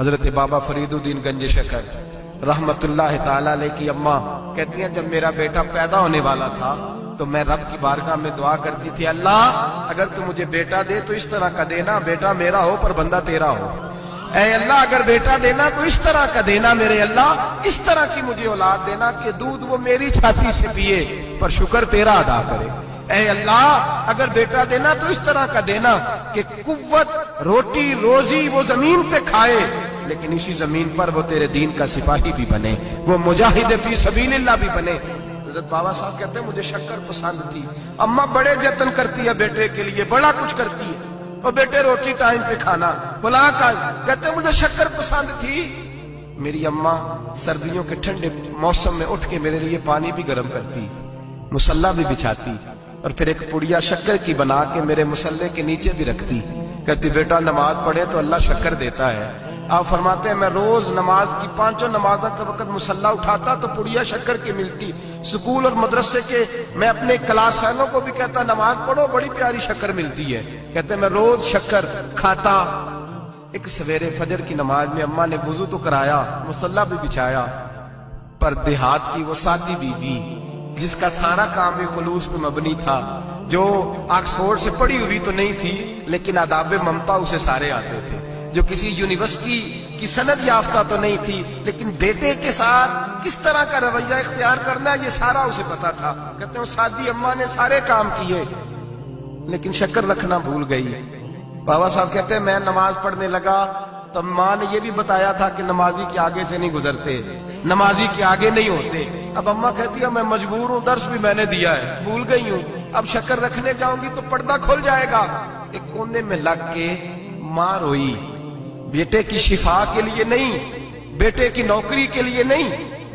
حضرت بابا فریدالدین گنج شکر رحمتullah تعالی علیہ کی اماں کہتی ہیں جب میرا بیٹا پیدا ہونے والا تھا تو میں رب کی بارگاہ میں دعا کرتی تھی، اللہ اگر تو مجھے بیٹا دے تو اس طرح کا دینا بیٹا میرا ہو پر بندہ تیرا ہو، اے اللہ اگر بیٹا دینا تو اس طرح کا دینا میرے اللہ، اس طرح کی مجھے اولاد دینا کہ دودھ وہ میری چھاتی سے پیے پر شکر تیرا ادا کرے، اے اللہ اگر بیٹا دینا تو اس طرح کا دینا کہ قوت روٹی روزی وہ زمین پہ کھائے لیکن اسی زمین پر وہ تیرے دین کا سپاہی بھی بنے، وہ مجاہد فی سبیل اللہ بھی بنے۔ حضرت بابا صاحب کہتے ہیں مجھے شکر پسند تھی، اماں بڑے جتن کرتی ہے بیٹے کے لیے، بڑا کچھ کرتی ہے، اور بیٹے روٹی ٹائم پہ کھانا بلا کر، کہتے ہیں مجھے شکر پسند تھی۔ میری اماں سردیوں کے ٹھنڈے موسم میں اٹھ کے میرے لیے پانی بھی گرم کرتی، مصلی بھی بچھاتی، اور پھر ایک پڑیا شکر کی بنا کے میرے مصلی کے نیچے بھی رکھتی، کہتی بیٹا نماز پڑھے تو اللہ شکر دیتا ہے۔ آپ فرماتے ہیں میں روز نماز کی 5 نمازوں کے وقت مصلی اٹھاتا تو پڑیا شکر کی ملتی، سکول اور مدرسے کے میں اپنے کلاس فیلوں کو بھی کہتا نماز پڑھو بڑی پیاری شکر ملتی ہے، کہتے ہیں میں روز شکر کھاتا۔ ایک سویرے فجر کی نماز میں اماں نے وضو تو کرایا مصلی بھی بچھایا، پر دیہات کی وہ سادی بیوی جس کا سارا کام بھی خلوص پہ مبنی تھا، جو آکسفورڈ سے پڑھی ہوئی تو نہیں تھی لیکن آداب ممتا اسے سارے آتے تھے، جو کسی یونیورسٹی کی سند یافتہ تو نہیں تھی لیکن بیٹے کے ساتھ کس طرح کا رویہ اختیار کرنا ہے یہ سارا اسے پتا تھا، کہتے ہیں سادی اماں نے سارے کام کیے لیکن شکر رکھنا بھول گئی۔ بابا صاحب کہتے ہیں میں نماز پڑھنے لگا تو ماں نے یہ بھی بتایا تھا کہ نمازی کے آگے سے نہیں گزرتے، نمازی کے آگے نہیں ہوتے۔ اب اماں کہتی ہے میں مجبور ہوں، درس بھی میں نے دیا ہے بھول گئی ہوں، اب شکر رکھنے جاؤں گی تو پردہ کھل جائے گا۔ ایک کونے میں لگ کے ماں روئی، بیٹے کی شفا کے لیے نہیں، بیٹے کی نوکری کے لیے نہیں،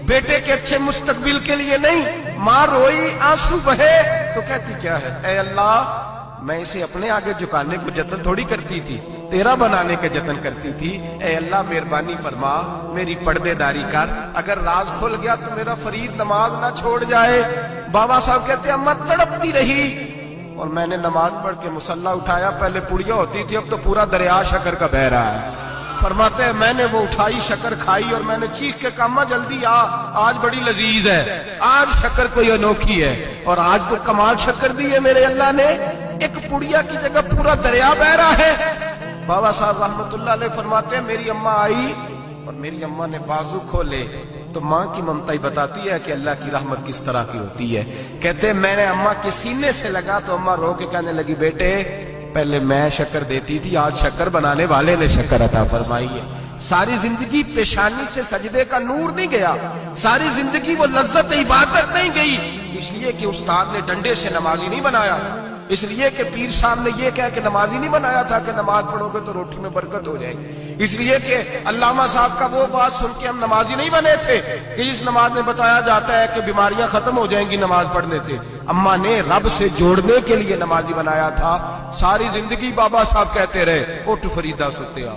بیٹے کے اچھے مستقبل کے لیے نہیں، ماں روئی آنسو بہے تو کہتی کیا ہے، اے اللہ میں اسے اپنے آگے جھکانے کو جتن تھوڑی کرتی تھی، تیرا بنانے کے جتن کرتی تھی، اے اللہ مہربانی فرما میری پردے داری کر، اگر راز کھل گیا تو میرا فرید نماز نہ چھوڑ جائے۔ بابا صاحب کہتے ہیں اماں تڑپتی رہی اور میں نے نماز پڑھ کے مصلی اٹھایا، پہلے پڑیا ہوتی تھی اب تو پورا دریا شکر کا بہ رہا ہے۔ فرماتے ہیں میں نے وہ اٹھائی شکر کھائی اور میں نے چیخ کے کہا اماں جلدی آ، آج بڑی لذیذ ہے، آج شکر کوئی انوکھی ہے، اور آج تو کمال شکر دی ہے میرے اللہ نے، ایک پڑیا کی جگہ پورا دریا بہ رہا ہے۔ بابا صاحب رحمتullah علیہ فرماتے ہیں میری اماں آئی اور میری اماں نے بازو کھولے تو ماں کی ممتا ہی بتاتی ہے کہ اللہ کی رحمت کس طرح کی ہوتی ہے۔ کہتے ہیں میں نے اماں کے سینے سے لگا تو اماں رو کے کہنے لگی بیٹے پہلے میں شکر دیتی تھی، آج شکر بنانے والے نے شکر عطا فرمائی ہے۔ ساری زندگی پیشانی سے سجدے کا نور نہیں گیا، ساری زندگی وہ لذت عبادت نہیں گئی، اس لیے کہ استاد نے ڈنڈے سے نمازی نہیں بنایا، اس لیے کہ پیر صاحب نے یہ کہہ کہ نمازی نہیں بنایا تھا کہ نماز پڑھو گے تو روٹی میں برکت ہو جائے گی، اس لیے کہ علامہ صاحب کا وہ بات سن کے ہم نمازی نہیں بنے تھے کہ جس نماز میں بتایا جاتا ہے کہ بیماریاں ختم ہو جائیں گی نماز پڑھنے سے، اماں نے رب سے جوڑنے کے لیے نمازی بنایا تھا۔ ساری زندگی بابا صاحب کہتے رہے اٹھ فریدا ستیا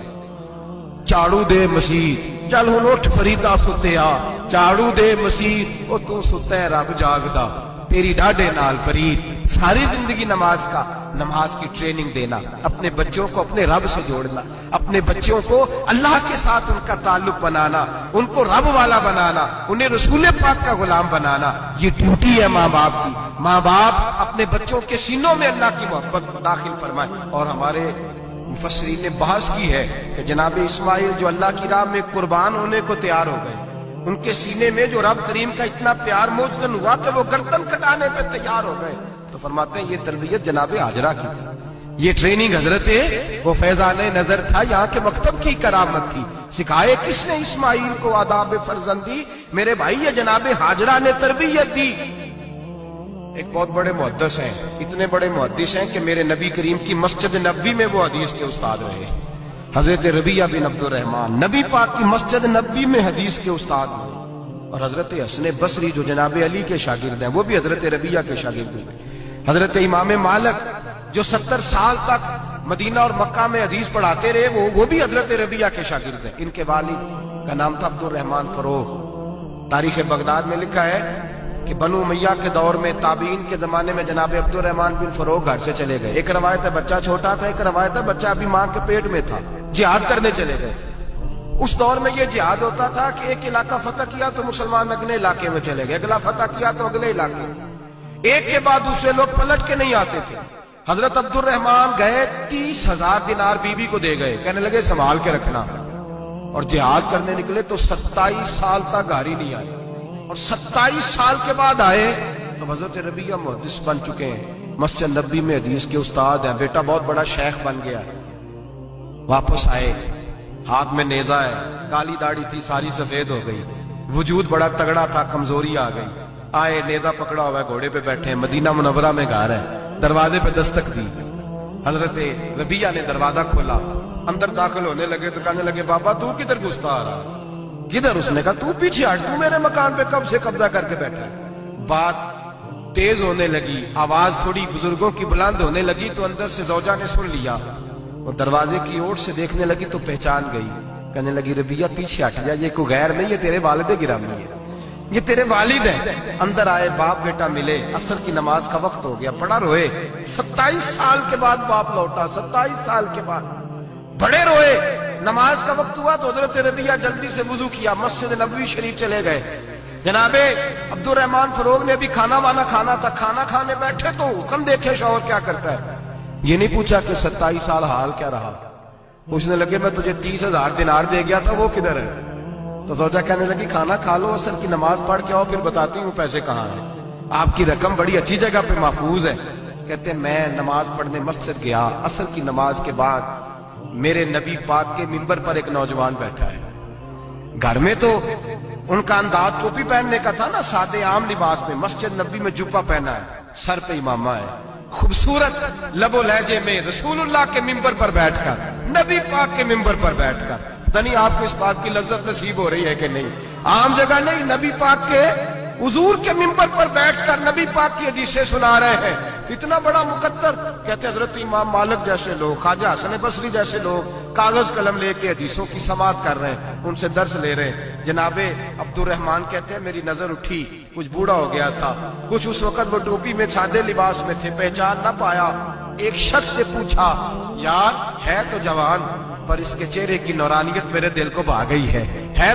چاڑو دے مسیت، چل ہن اٹھ فریدا ستیا چاڑو دے مسیت، او تو ستا ہے رب جاگدا تیری ڈاڈے نال پرید۔ ساری زندگی نماز کی ٹریننگ دینا، اپنے بچوں کو اپنے رب سے جوڑنا، اپنے بچوں کو اللہ کے ساتھ ان کا تعلق بنانا، ان کو رب والا بنانا، انہیں رسول پاک کا غلام بنانا، یہ ڈیوٹی ہے ماں باپ کی۔ ماں باپ اپنے بچوں کے سینوں میں اللہ کی محبت داخل فرمائے۔ اور ہمارے مفسرین نے بحث کی ہے کہ جناب اسماعیل جو اللہ کی راہ میں قربان ہونے کو تیار ہو گئے، ان کے سینے میں جو رب کریم کا اتنا پیار موجزن ہوا کہ وہ گردن کٹانے پہ تیار ہو گئے، تو فرماتے ہیں یہ تربیت جناب ہاجرہ کی تھی، یہ ٹریننگ حضرت وہ فیضان نظر تھا، یہاں کے مکتب کی کرامت تھی۔ سکھائے کس نے اسماعیل کو آداب فرزندی؟ میرے بھائی یہ جناب ہاجرہ نے تربیت دی۔ ایک بہت بڑے محدث ہیں، اتنے بڑے محدث ہیں کہ میرے نبی کریم کی مسجد نبوی میں وہ حدیث کے استاد رہے، حضرت ربیعہ بن عبد الرحمن نبی پاک کی مسجد نبوی میں حدیث کے استاد ہوئے، اور حضرت حسن بصری جو جناب علی کے شاگرد ہیں وہ بھی حضرت ربیعہ کے شاگرد ہوئے، حضرت امام مالک جو 70 سال تک مدینہ اور مکہ میں حدیث پڑھاتے رہے وہ بھی حضرت ربیعہ کے شاگرد ہیں۔ ان کے والد کا نام تھا عبد الرحمن فروغ۔ تاریخ بغداد میں لکھا ہے کہ بنو امیہ کے دور میں تابعین کے زمانے میں جناب عبد الرحمن بن فروغ گھر سے چلے گئے۔ ایک روایت ہے بچہ چھوٹا تھا، ایک روایت ہے بچہ ابھی ماں کے پیٹ میں تھا، جہاد کرنے چلے گئے۔ اس دور میں یہ جہاد ہوتا تھا کہ ایک علاقہ فتح کیا تو مسلمان اگلے علاقے میں چلے گئے، اگلا فتح کیا تو اگلے علاقے میں، ایک کے بعد دوسرے لوگ پلٹ کے نہیں آتے تھے۔ حضرت عبد الرحمن گئے 30,000 دینار بیوی کو دے گئے، کہنے لگے سنبھال کے رکھنا، اور جہاد کرنے نکلے تو 27 سال تک گھر ہی نہیں آئے، اور 27 سال کے بعد آئے تو حضرت ربیہ محدث بن چکے ہیں، مسجد نبوی میں حدیث کے استاد ہیں، بیٹا بہت بڑا شیخ بن گیا۔ واپس آئے، ہاتھ میں نیزہ ہے، کالی داڑھی تھی ساری سفید ہو گئی، وجود بڑا تگڑا تھا، کمزوری آ گئی۔ آئے، نیزہ پکڑا ہوا ہے، گھوڑے پہ بیٹھے ہیں، مدینہ منورہ میں گھر ہے، دروازے پہ دستک دی، حضرت ربیہ نے دروازہ کھولا، اندر داخل ہونے لگے تو کہنے لگے بابا تو کدھر گھستا آ رہا؟ کدھر؟ اس نے کہا تو پیچھے ہٹ، تو میرے مکان پہ کب سے قبضہ کر کے بیٹھا ہے۔ بات تیز ہونے لگی، آواز تھوڑی بزرگوں کی بلند ہونے لگی تو اندر سے زوجہ نے سن لیا، وہ دروازے کی اوٹ سے دیکھنے لگی تو پہچان گئی، کہنے لگی ربیہ پیچھے ہٹ جا، یہ کوئی غیر نہیں ہے، تیرے والد گرامی ہے، یہ تیرے والد ہیں۔ اندر آئے، باپ بیٹا ملے، عصر کی نماز کا وقت ہو گیا، بڑا روئے، 27 سال کے بعد باپ لوٹا، 27 سال کے بعد بڑے روئے۔ نماز کا وقت ہوا تو حضرت ربیہ جلدی سے وضو کیا، مسجد نبوی شریف چلے گئے۔ جناب عبد الرحمن فروغ نے بھی کھانا وانا کھانا تھا، کھانا کھانے بیٹھے تو حکم دیکھے شوہر کیا کرتا ہے، یہ نہیں پوچھا کہ 27 سال حال کیا رہا، پوچھنے لگے میں تجھے 30,000 دینار دے گیا تھا، وہ کدھر ہے؟ تو زوجہ کہنے لگی کھانا کھا لو، عصر کی نماز پڑھ کے آؤ، پھر بتاتی ہوں پیسے کہاں ہیں، آپ کی رقم بڑی اچھی جگہ پہ محفوظ ہے۔ کہتے ہیں میں نماز پڑھنے مسجد گیا، عصر کی نماز کے بعد میرے نبی پاک کے منبر پر ایک نوجوان بیٹھا ہے، گھر میں تو ان کا انداز ٹوپی پہننے کا تھا نا، سادے عام لباس میں، مسجد نبی میں جبہ پہنا ہے، سر پہ امامہ ہے، خوبصورت لب و لہجے میں رسول اللہ کے منبر پر بیٹھ کر، نبی پاک کے منبر پر بیٹھ کر، پتہ نہیں آپ کو اس بات کی لذت نصیب ہو رہی ہے کہ نہیں، عام جگہ نہیں، نبی پاک کے حضور کے منبر پر بیٹھ کر نبی پاک کی حدیثیں سنا رہے ہیں، اتنا بڑا مقدر۔ کہتے ہیں حضرت امام مالک جیسے لوگ، خواجہ حسن بصری جیسے لوگ کاغذ قلم لے کے حدیثوں کی سماعت کر رہے ہیں، ان سے درس لے رہے ہیں۔ جناب عبد الرحمن کہتے ہیں میری نظر اٹھی، کچھ بوڑھا ہو گیا تھا، کچھ اس وقت وہ ٹوپی میں سادے لباس میں تھے، پہچان نہ پایا۔ ایک شخص سے پوچھا یار ہے تو جوان پر اس کے چہرے کی نورانیت میرے دل کو بھا گئی ہے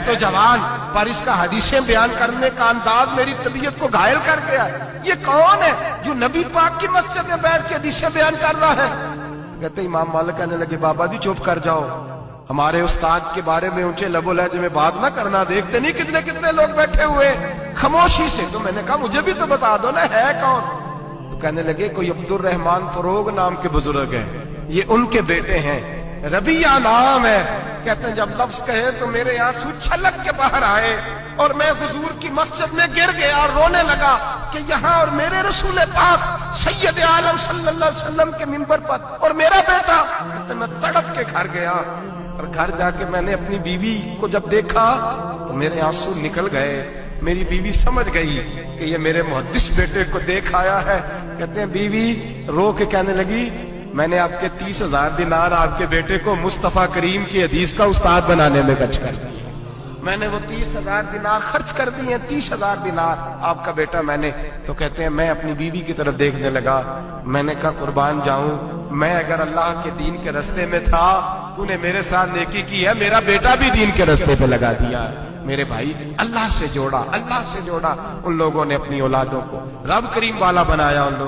تو جوان پر اس کا حدیثیں بیان کرنے کا انداز میری طبیعت کو گھائل کر گیا ہے، یہ کون ہے جو نبی پاک کی مسجد میں بیٹھ کے حدیثیں بیان کر رہا ہے؟ کہتے امام مالک کہنے لگے بابا جی چپ کر جاؤ، ہمارے استاد کے بارے میں اونچے لب و لہجے میں بات نہ کرنا، دیکھتے نہیں کتنے کتنے لوگ بیٹھے ہوئے خاموشی سے۔ تو میں نے کہا مجھے بھی تو بتا دو نا ہے کون؟ تو کہنے لگے کوئی عبد الرحمن فروغ نام کے بزرگ ہیں، یہ ان کے بیٹے ہیں، ربیہ نام ہے۔ کہتے ہیں جب لفظ کہے تو میرے آنسو چھلک کے باہر آئے اور میں حضور کی مسجد میں گر گیا اور رونے لگا کہ یہاں اور میرے رسول پاک سید عالم صلی اللہ علیہ وسلم کے منبر پر اور میرا بیٹا۔ کہتے میں تڑپ کے گھر گیا اور گھر جا کے میں نے اپنی بیوی کو جب دیکھا تو میرے آنسو نکل گئے، میری بیوی سمجھ گئی کہ یہ میرے محدث بیٹے کو دیکھ آیا ہے۔ کہتے ہیں بیوی رو کے کہنے لگی میں نے آپ کے 30,000 دینار آپ کے بیٹے کو مصطفیٰ کریم کی حدیث کا استاد بنانے میں خرچ کر دیے، میں نے وہ 30,000 دینار خرچ کر دیے، 30,000 دینار آپ کا بیٹا میں نے۔ تو کہتے ہیں میں اپنی بیوی کی طرف دیکھنے لگا، میں نے کہا قربان جاؤں، میں اگر اللہ کے دین کے رستے میں تھا تو نے میرے ساتھ نیکی کی ہے، میرا بیٹا بھی دین کے رستے پہ لگا دیا۔ میرے بھائی اللہ سے جوڑا ان لوگوں نے، اپنی اولادوں کو رب کریم والا بنایا ان لوگوں